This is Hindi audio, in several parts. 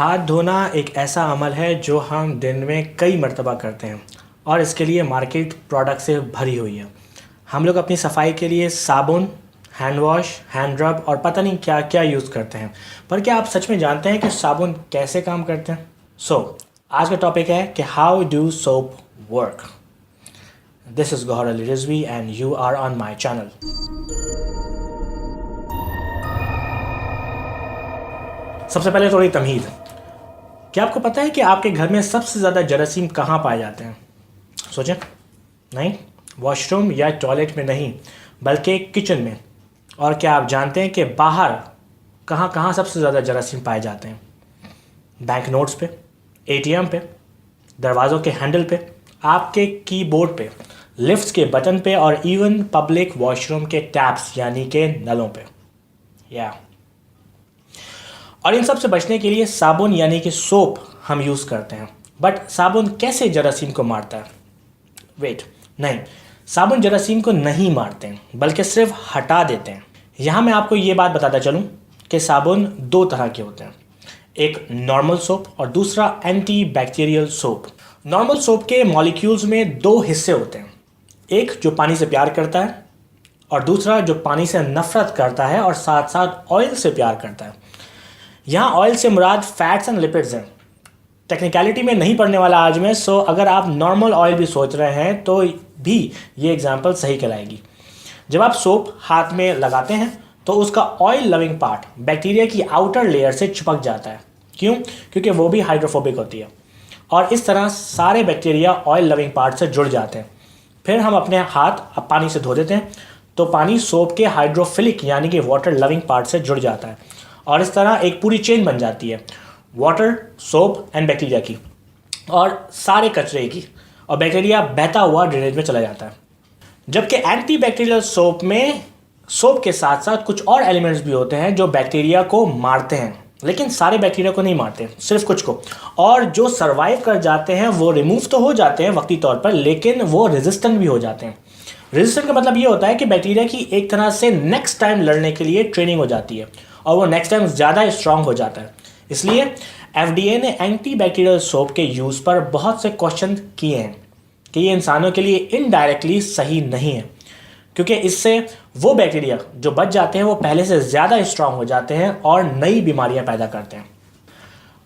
हाथ धोना एक ऐसा अमल है जो हम दिन में कई मर्तबा करते हैं और इसके लिए मार्केट प्रोडक्ट से भरी हुई है। हम लोग अपनी सफाई के लिए साबुन, हैंड वॉश, हैंड रब और पता नहीं क्या क्या यूज़ करते हैं। पर क्या आप सच में जानते हैं कि साबुन कैसे काम करते हैं? आज का टॉपिक है कि how do soap work. This is Gauhar Ali Rizvi and you are on my channel. सबसे पहले थोड़ी तमहीद। क्या आपको पता है कि आपके घर में सबसे ज़्यादा जरासीम कहाँ पाए जाते हैं? सोचें। नहीं, वॉशरूम या टॉयलेट में नहीं, बल्कि किचन में। और क्या आप जानते हैं कि बाहर कहाँ कहाँ सबसे ज़्यादा जरासीम पाए जाते हैं? बैंक नोट्स पे, एटीएम पे, दरवाज़ों के हैंडल पे, आपके कीबोर्ड पे, लिफ्ट्स के बटन पे और इवन पब्लिक वॉशरूम के टैप्स यानी के नलों पे। और इन सब से बचने के लिए साबुन यानी कि सोप हम यूज़ करते हैं। बट साबुन कैसे जरासीम को मारता है? नहीं, साबुन जरासीम को नहीं मारते हैं, बल्कि सिर्फ हटा देते हैं। यहाँ मैं आपको ये बात बताता चलूँ कि साबुन दो तरह के होते हैं, एक नॉर्मल सोप और दूसरा anti bacterial soap. Normal soap के मॉलिक्यूल्स में दो हिस्से होते हैं, एक जो पानी से प्यार करता है और दूसरा जो पानी से नफरत करता है और साथ साथ ऑयल से प्यार करता है। यहाँ ऑयल से मुराद फैट्स एंड लिपिड्स हैं। टेक्निकलिटी में नहीं पढ़ने वाला आज मैं, सो अगर आप नॉर्मल ऑयल भी सोच रहे हैं तो भी ये एग्जांपल सही कहलाएगी। जब आप सोप हाथ में लगाते हैं तो उसका ऑयल लविंग पार्ट बैक्टीरिया की आउटर लेयर से चिपक जाता है। क्यों? क्योंकि वो भी हाइड्रोफोबिक होती है और इस तरह सारे बैक्टीरिया ऑयल लविंग पार्ट से जुड़ जाते हैं। फिर हम अपने हाथ पानी से धो देते हैं तो पानी सोप के हाइड्रोफिलिक यानी कि वाटर लविंग पार्ट से जुड़ जाता है और इस तरह एक पूरी चेन बन जाती है, वाटर, सोप एंड बैक्टीरिया की और सारे कचरे की, और बैक्टीरिया बहता हुआ ड्रेनेज में चला जाता है। जबकि एंटी बैक्टीरियल सोप में सोप के साथ साथ कुछ और एलिमेंट्स भी होते हैं जो बैक्टीरिया को मारते हैं, लेकिन सारे बैक्टीरिया को नहीं मारते, सिर्फ कुछ को। और जो सर्वाइव कर जाते हैं वो रिमूव तो हो जाते हैं वक्ती तौर पर, लेकिन वो रेजिस्टेंट भी हो जाते हैं। रेजिस्टेंट का मतलब ये होता है कि बैक्टीरिया की एक तरह से नेक्स्ट टाइम लड़ने के लिए ट्रेनिंग हो जाती है और वो नेक्स्ट टाइम ज़्यादा स्ट्रांग हो जाता है। इसलिए एफडीए ने एंटी बैक्टीरियल सोप के यूज़ पर बहुत से क्वेश्चन किए हैं कि ये इंसानों के लिए इनडायरेक्टली सही नहीं है, क्योंकि इससे वो बैक्टीरिया जो बच जाते हैं वो पहले से ज़्यादा स्ट्रांग हो जाते हैं और नई बीमारियां पैदा करते हैं।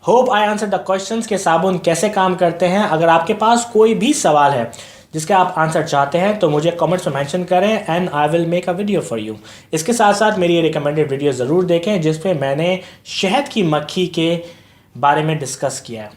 Hope I answer the questions के साबुन कैसे काम करते हैं। अगर आपके पास कोई भी सवाल है जिसका आप आंसर चाहते हैं तो मुझे कमेंट्स में मेंशन करें and I will make a video for you. इसके साथ साथ मेरी रिकमेंडेड वीडियो ज़रूर देखें जिसमें मैंने शहद की मक्खी के बारे में डिस्कस किया है।